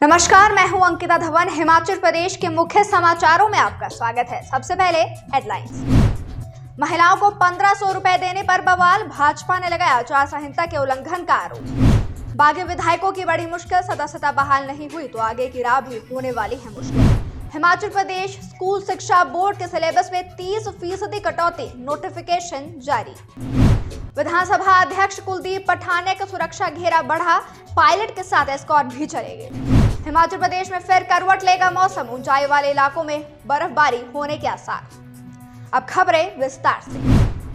नमस्कार, मैं हूं अंकिता धवन। हिमाचल प्रदेश के मुख्य समाचारों में आपका स्वागत है। सबसे पहले हेडलाइंस। महिलाओं को 1500 रुपए देने पर बवाल, भाजपा ने लगाया आचार संहिता के उल्लंघन का आरोप। बागी विधायकों की बड़ी मुश्किल, सदस्यता बहाल नहीं हुई तो आगे की राह भी होने वाली है मुश्किल। हिमाचल प्रदेश स्कूल शिक्षा बोर्ड के सिलेबस में 30% कटौती, नोटिफिकेशन जारी। विधानसभा अध्यक्ष कुलदीप पठानिया का सुरक्षा घेरा बढ़ा, पायलट के साथ एस्कॉर्ट भी चलेंगे। हिमाचल प्रदेश में फिर करवट लेगा मौसम, ऊंचाई वाले इलाकों में बर्फबारी होने के आसार। अब खबरें विस्तार से।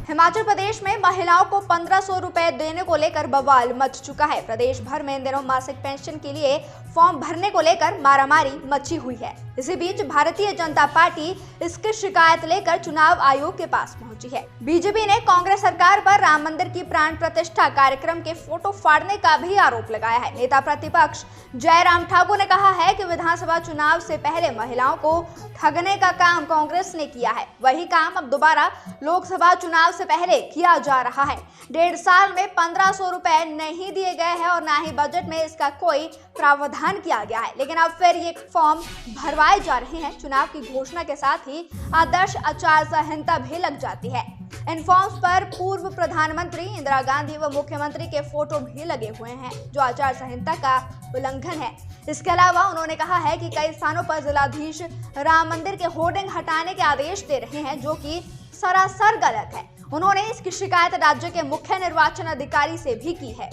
हिमाचल प्रदेश में महिलाओं को 1500 रुपए देने को लेकर बवाल मच चुका है। प्रदेश भर में इन दिनों मासिक पेंशन के लिए फॉर्म भरने को लेकर मारामारी मची हुई है। इसी बीच भारतीय जनता पार्टी इसकी शिकायत लेकर चुनाव आयोग के पास पहुंची है। बीजेपी ने कांग्रेस सरकार पर राम मंदिर की प्राण प्रतिष्ठा कार्यक्रम के फोटो फाड़ने का भी आरोप लगाया है। नेता प्रतिपक्ष जयराम ठाकुर ने कहा है कि विधानसभा चुनाव से पहले महिलाओं को ठगने का काम कांग्रेस ने किया है, वही काम अब दोबारा लोकसभा चुनाव से पहले किया जा रहा है। 1.5 साल में 1500 रुपए नहीं दिए गए हैं और ना ही बजट में इसका कोई प्रावधान किया गया है, लेकिन अब फिर ये फॉर्म भरवाए जा रहे हैं। चुनाव की घोषणा के साथ ही आदर्श आचार संहिता भी लग जाती है। इन फॉर्म्स पर पूर्व प्रधानमंत्री इंदिरा गांधी व मुख्यमंत्री के फोटो भी लगे हुए हैं, जो आचार संहिता का उल्लंघन है। इसके अलावा उन्होंने कहा है कि कई स्थानों पर जिलाधीश राम मंदिर के होर्डिंग हटाने के आदेश दे रहे हैं, जो कि सरासर गलत है। उन्होंने इसकी शिकायत राज्य के मुख्य निर्वाचन अधिकारी से भी की है।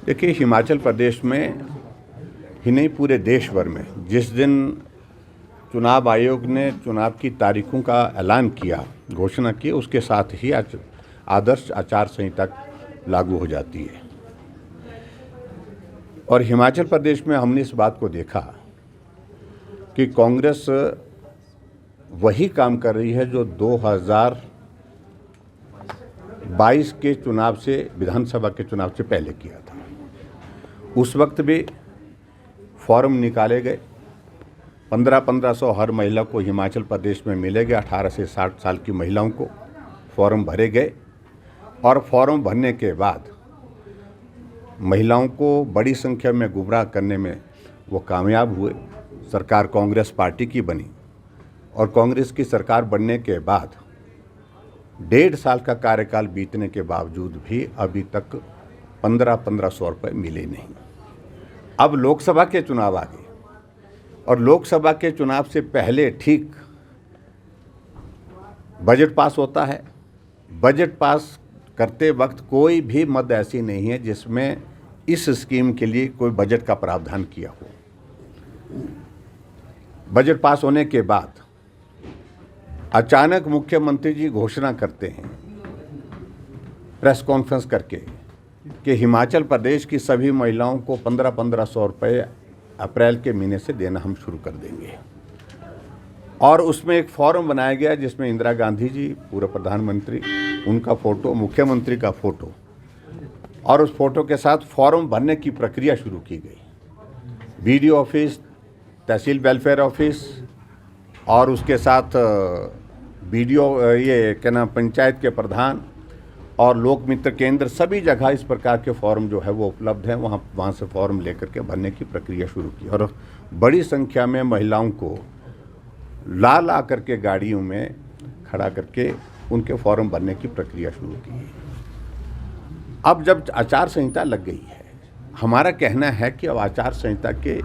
देखिए, हिमाचल प्रदेश में ही नहीं पूरे देश भर में जिस दिन चुनाव आयोग ने चुनाव की तारीखों का ऐलान किया, घोषणा की, उसके साथ ही आदर्श आचार संहिता लागू हो जाती है। और हिमाचल प्रदेश में हमने इस बात को देखा कि कांग्रेस वही काम कर रही है जो 2022 के चुनाव से, विधानसभा के चुनाव से पहले किया था। उस वक्त भी फॉर्म निकाले गए, 1500 हर महिला को हिमाचल प्रदेश में मिलेंगे। 18 से 60 साल की महिलाओं को फॉर्म भरे गए और फॉर्म भरने के बाद महिलाओं को बड़ी संख्या में गुमराह करने में वो कामयाब हुए। सरकार कांग्रेस पार्टी की बनी और कांग्रेस की सरकार बनने के बाद 1.5 साल का कार्यकाल बीतने के बावजूद भी अभी तक 1500 रुपये मिले नहीं। अब लोकसभा के चुनाव आ गए और लोकसभा के चुनाव से पहले ठीक बजट पास होता है। बजट पास करते वक्त कोई भी मद ऐसी नहीं है जिसमें इस स्कीम के लिए कोई बजट का प्रावधान किया हो। बजट पास होने के बाद अचानक मुख्यमंत्री जी घोषणा करते हैं प्रेस कॉन्फ्रेंस करके कि हिमाचल प्रदेश की सभी महिलाओं को 1500 रुपये अप्रैल के महीने से देना हम शुरू कर देंगे। और उसमें एक फॉर्म बनाया गया जिसमें इंदिरा गांधी जी, पूर्व प्रधानमंत्री, उनका फ़ोटो, मुख्यमंत्री का फ़ोटो, और उस फोटो के साथ फॉर्म भरने की प्रक्रिया शुरू की गई। बीडीओ ऑफिस, तहसील वेलफेयर ऑफिस और उसके साथ बीडीओ, ये क्या नाम, पंचायत के प्रधान और लोक मित्र केंद्र, सभी जगह इस प्रकार के फॉर्म जो है वो उपलब्ध हैं। वहाँ से फॉर्म लेकर के भरने की प्रक्रिया शुरू की और बड़ी संख्या में महिलाओं को ला करके गाड़ियों में खड़ा करके उनके फॉर्म भरने की प्रक्रिया शुरू की। अब जब आचार संहिता लग गई है, हमारा कहना है कि अब आचार संहिता के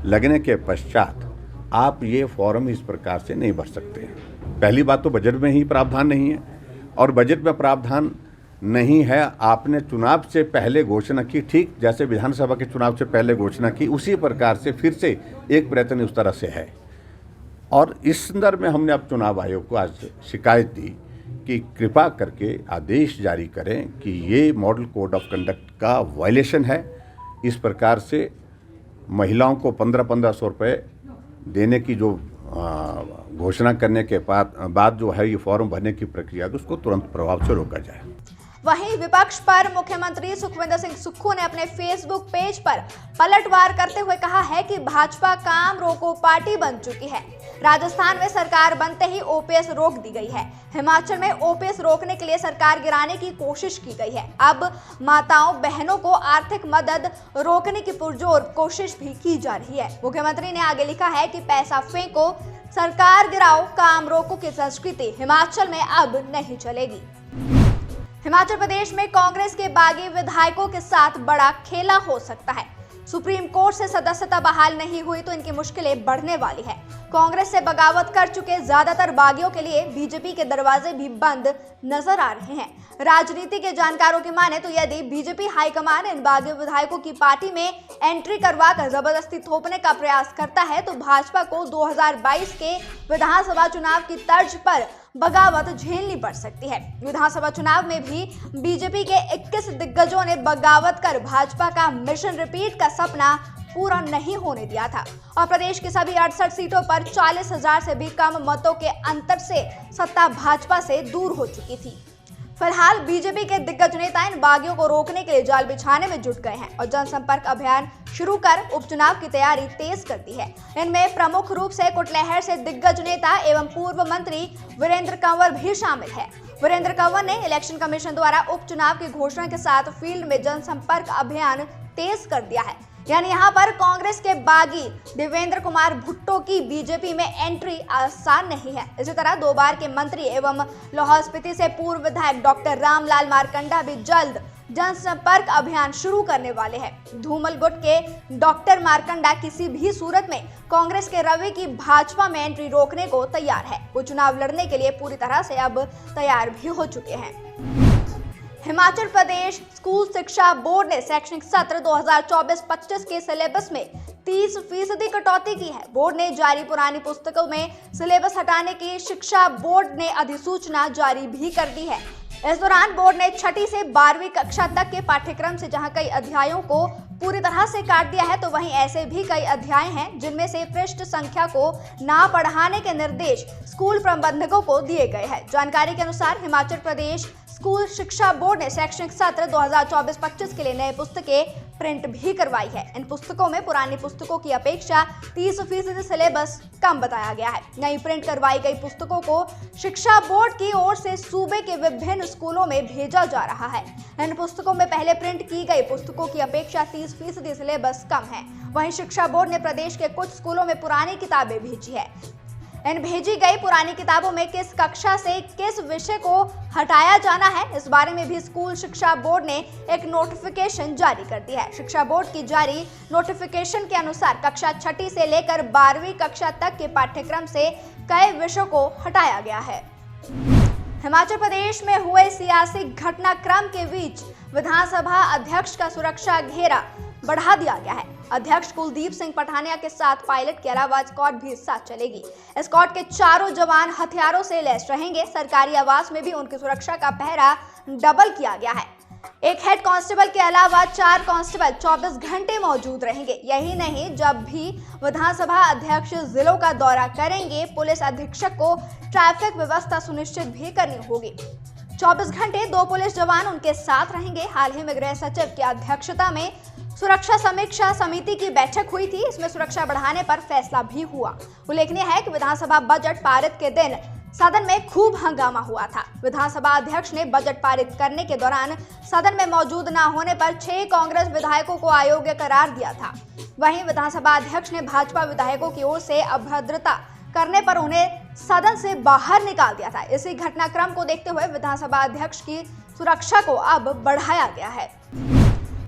लगने के पश्चात आप ये फॉर्म इस प्रकार से नहीं भर सकते। पहली बात तो बजट में ही प्रावधान नहीं है, और बजट में प्रावधान नहीं है। आपने चुनाव से पहले घोषणा की, ठीक जैसे विधानसभा के चुनाव से पहले घोषणा की, उसी प्रकार से फिर से एक प्रयत्न उस तरह से है। और इस संदर्भ में हमने अब चुनाव आयोग को आज शिकायत दी कि कृपा करके आदेश जारी करें कि ये मॉडल कोड ऑफ कंडक्ट का वायलेशन है। इस प्रकार से महिलाओं को 1500 रुपये देने की जो घोषणा करने के बाद जो है ये फॉर्म भरने की प्रक्रिया, उसको तुरंत प्रभाव से रोका जाए। वहीं विपक्ष पर मुख्यमंत्री सुखविंदर सिंह सुक्खू ने अपने फेसबुक पेज पर पलटवार करते हुए कहा है कि भाजपा काम रोको पार्टी बन चुकी है। राजस्थान में सरकार बनते ही ओपीएस रोक दी गई है। हिमाचल में ओपीएस रोकने के लिए सरकार गिराने की कोशिश की गई है। अब माताओं बहनों को आर्थिक मदद रोकने की पुरजोर कोशिश भी की जा रही है। मुख्यमंत्री ने आगे लिखा है कि पैसा फेंको, सरकार गिराओ, काम रोको की संस्कृति हिमाचल में अब नहीं चलेगी। हिमाचल प्रदेश में कांग्रेस के बागी विधायकों के साथ बड़ा खेला हो सकता है। सुप्रीम कोर्ट से सदस्यता बहाल नहीं हुई तो इनकी मुश्किलें बढ़ने वाली है। कांग्रेस से बगावत कर चुके ज्यादातर बागियों के लिए बीजेपी के दरवाजे भी बंद नजर आ रहे हैं। राजनीति के जानकारों की माने तो यदि बीजेपी हाईकमान इन बागी विधायकों की पार्टी में एंट्री करवा कर जबरदस्ती थोपने का प्रयास करता है तो भाजपा को 2022 के विधानसभा चुनाव की तर्ज पर बगावत झेलनी पड़ सकती है। विधानसभा चुनाव में भी बीजेपी के 21 दिग्गजों ने बगावत कर भाजपा का मिशन रिपीट का सपना पूरा नहीं होने दिया था और प्रदेश की सभी 68 सीटों पर 40,000 से भी कम मतों के अंतर से सत्ता भाजपा से दूर हो चुकी थी। फिलहाल बीजेपी के दिग्गज नेता इन बागियों को रोकने के लिए जाल बिछाने में जुट गए हैं और जनसंपर्क अभियान शुरू कर उपचुनाव की तैयारी तेज कर दी है। इनमें प्रमुख रूप से कुटलैहड़ से दिग्गज नेता एवं पूर्व मंत्री वीरेंद्र कंवर भी शामिल है। वीरेंद्र कंवर ने इलेक्शन कमीशन द्वारा उपचुनाव की घोषणा के साथ फील्ड में जनसंपर्क अभियान तेज कर दिया है। यानी यहाँ पर कांग्रेस के बागी देवेंद्र कुमार भुट्टो की बीजेपी में एंट्री आसान नहीं है। इसी तरह 2 बार के मंत्री एवं लाहौल स्पीति से पूर्व विधायक डॉक्टर रामलाल मारकंडा भी जल्द जनसंपर्क अभियान शुरू करने वाले हैं। धूमलगुट के डॉक्टर मारकंडा किसी भी सूरत में कांग्रेस के रवि की भाजपा में एंट्री रोकने को तैयार है। वो चुनाव लड़ने के लिए पूरी तरह से अब तैयार भी हो चुके हैं। हिमाचल प्रदेश स्कूल शिक्षा बोर्ड ने शैक्षणिक सत्र 2024-25 के सिलेबस में 30% कटौती की है। बोर्ड ने जारी पुरानी पुस्तकों में सिलेबस हटाने की शिक्षा बोर्ड ने अधिसूचना जारी भी कर दी है। इस दौरान बोर्ड ने 6ठी से 12वीं कक्षा तक के पाठ्यक्रम से जहां कई अध्यायों को पूरी तरह से काट दिया है तो वहीं ऐसे भी कई अध्याय हैं जिनमें से पृष्ठ संख्या को ना बढ़ाने के निर्देश स्कूल प्रबंधकों को दिए गए हैं। जानकारी के अनुसार हिमाचल प्रदेश स्कूल शिक्षा बोर्ड ने शैक्षणिक सत्र 2024-25 के लिए नए पुस्तकें प्रिंट भी करवाई है। इन पुस्तकों में पुरानी पुस्तकों की अपेक्षा 30% सिलेबस कम बताया गया है। नई प्रिंट करवाई गई पुस्तकों को शिक्षा बोर्ड की ओर से सूबे के विभिन्न स्कूलों में भेजा जा रहा है। इन पुस्तकों में पहले प्रिंट की गई पुस्तकों की अपेक्षा 30% सिलेबस कम है। वहीं शिक्षा बोर्ड ने प्रदेश के कुछ स्कूलों में पुरानी किताबें भेजी है। इन भेजी गई पुरानी किताबों में किस कक्षा से किस विषय को हटाया जाना है, इस बारे में भी स्कूल शिक्षा बोर्ड ने एक नोटिफिकेशन जारी कर दी है। शिक्षा बोर्ड की जारी नोटिफिकेशन के अनुसार कक्षा 6ठी से लेकर 12वीं कक्षा तक के पाठ्यक्रम से कई विषयों को हटाया गया है। हिमाचल प्रदेश में हुए सियासी घटनाक्रम के बीच विधानसभा अध्यक्ष का सुरक्षा घेरा बढ़ा दिया गया है। अध्यक्ष कुलदीप सिंह पठानिया के साथ पायलट के अलावा स्क्वाड भी साथ चलेगी। स्क्वाड के चारों जवान हथियारों से लैस रहेंगे। सरकारी आवास में भी उनकी सुरक्षा का पहरा डबल किया गया है। एक हेड कांस्टेबल के अलावा 4 कांस्टेबल 24 घंटे मौजूद रहेंगे। यही नहीं, जब भी विधानसभा अध्यक्ष जिलों का दौरा करेंगे, पुलिस अधीक्षक को ट्रैफिक व्यवस्था सुनिश्चित भी करनी होगी। 24 घंटे 2 पुलिस जवान उनके साथ रहेंगे। हाल ही में गृह सचिव की अध्यक्षता में सुरक्षा समीक्षा समिति की बैठक हुई थी। इसमें सुरक्षा बढ़ाने पर फैसला भी हुआ। उल्लेखनीय है कि विधानसभा बजट पारित के दिन सदन में खूब हंगामा हुआ था। विधानसभा अध्यक्ष ने बजट पारित करने के दौरान सदन में मौजूद न होने पर 6 कांग्रेस विधायकों को अयोग्य करार दिया था। वहीं विधानसभा अध्यक्ष ने भाजपा विधायकों की ओर से अभद्रता करने पर उन्हें सदन से बाहर निकाल दिया था। इसी घटनाक्रम को देखते हुए विधानसभा अध्यक्ष की सुरक्षा को अब बढ़ाया गया है।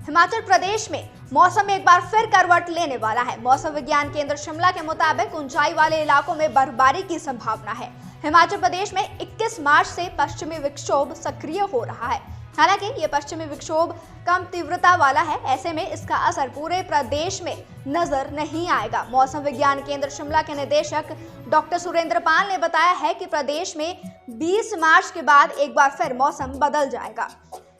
हिमाचल प्रदेश में मौसम एक बार फिर करवट लेने वाला है। मौसम विज्ञान केंद्र शिमला के मुताबिक ऊंचाई वाले इलाकों में बर्फबारी की संभावना है। हिमाचल प्रदेश में 21 मार्च से पश्चिमी विक्षोभ सक्रिय हो रहा है। हालांकि ये पश्चिमी विक्षोभ कम तीव्रता वाला है, ऐसे में इसका असर पूरे प्रदेश में नजर नहीं आएगा। मौसम विज्ञान केंद्र शिमला के निदेशक डॉक्टर सुरेंद्र पाल ने बताया है कि प्रदेश में 20 मार्च के बाद एक बार फिर मौसम बदल जाएगा।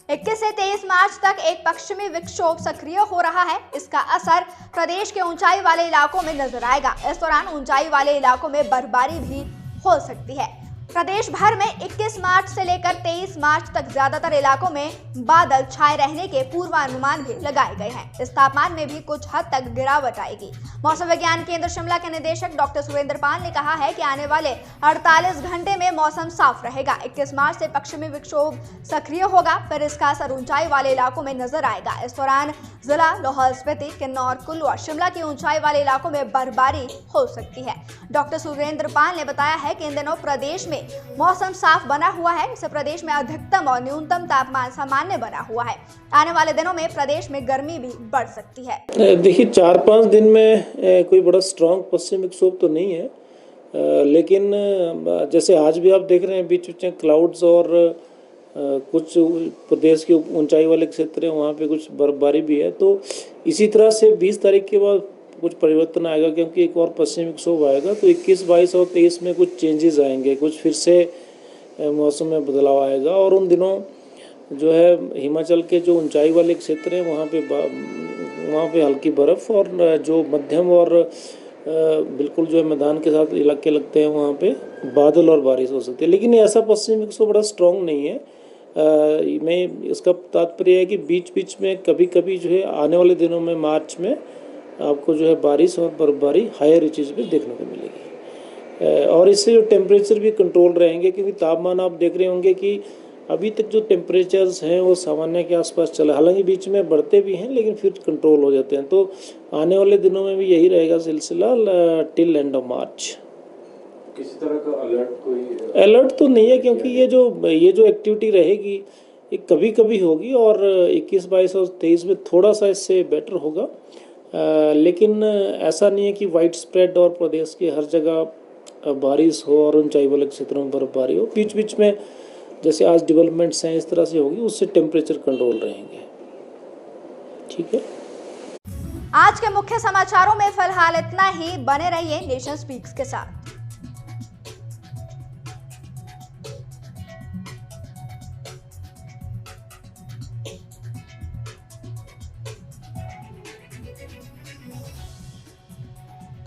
21 से 23 मार्च तक एक पश्चिमी विक्षोभ सक्रिय हो रहा है। इसका असर प्रदेश के ऊंचाई वाले इलाकों में नजर आएगा। इस दौरान ऊंचाई वाले इलाकों में बर्फबारी भी हो सकती है। प्रदेश भर में 21 मार्च से लेकर 23 मार्च तक ज्यादातर इलाकों में बादल छाए रहने के पूर्वानुमान भी लगाए गए हैं। इस तापमान में भी कुछ हद तक गिरावट आएगी। मौसम विज्ञान केंद्र शिमला के निदेशक डॉक्टर सुरेंद्र पाल ने कहा है कि आने वाले 48 घंटे में मौसम साफ रहेगा। 21 मार्च से पश्चिमी विक्षोभ सक्रिय होगा, फिर इसका असर ऊंचाई वाले इलाकों में नजर आएगा। इस दौरान जिला लाहौल स्पीति, किन्नौर, कुल्लू और शिमला के ऊंचाई वाले इलाकों में बर्फबारी हो सकती है। डॉक्टर सुरेंद्र पाल ने बताया है कि इन दिनों प्रदेश में मौसम साफ बना हुआ है। इससे प्रदेश में अधिकतम और न्यूनतम तापमान सामान्य बना हुआ है। आने वाले दिनों में प्रदेश में गर्मी भी बढ़ सकती है। देखिए 4-5 दिन में कोई बड़ा स्ट्रॉन्ग पश्चिमी विक्षोभ तो नहीं है, लेकिन जैसे आज भी आप देख रहे हैं बीच बीच में क्लाउड्स और कुछ प्रदेश के ऊंचाई वाले क्षेत्र हैं, वहाँ पे कुछ बर्फबारी भी है। तो इसी तरह से 20 तारीख के बाद कुछ परिवर्तन आएगा, क्योंकि एक और पश्चिमी विक्षोभ आएगा। तो 21, 22 और 23 में कुछ चेंजेस आएंगे, कुछ फिर से मौसम में बदलाव आएगा। और उन दिनों जो है हिमाचल के जो ऊंचाई वाले क्षेत्र हैं वहाँ पे हल्की बर्फ़, और जो मध्यम और बिल्कुल जो है मैदान के साथ इलाके लगते हैं वहाँ पे बादल और बारिश हो सकती है। लेकिन ऐसा पश्चिमी विक्षोभ बड़ा स्ट्रॉन्ग नहीं है। मैं इसका तात्पर्य है कि बीच बीच में कभी कभी जो है आने वाले दिनों में मार्च में आपको जो है बारिश और बर्फबारी हायर रीचेज पे देखने को मिलेगी। और इससे जो टेम्परेचर भी कंट्रोल रहेंगे, क्योंकि तापमान आप देख रहे होंगे कि अभी तक जो टेम्परेचर्स हैं वो सामान्य के आसपास चला, हालांकि बीच में बढ़ते भी हैं लेकिन फिर कंट्रोल हो जाते हैं। तो आने वाले दिनों में भी यही रहेगा सिलसिला टिल एंड ऑफ मार्च। किसी तरह का अलर्ट तो नहीं है, क्योंकि ये जो एक्टिविटी रहेगी ये कभी कभी होगी, और 21, 22 और 23 में थोड़ा सा इससे बेटर होगा। लेकिन ऐसा नहीं है कि वाइड स्प्रेड और प्रदेश के हर जगह बारिश हो और ऊंचाई वाले क्षेत्रों में बर्फबारी हो। बीच बीच में जैसे आज डेवलपमेंट्स हैं इस तरह से होगी, उससे टेम्परेचर कंट्रोल रहेंगे। ठीक है, आज के मुख्य समाचारों में फिलहाल इतना ही। बने रहिए नेशन स्पीक्स के साथ।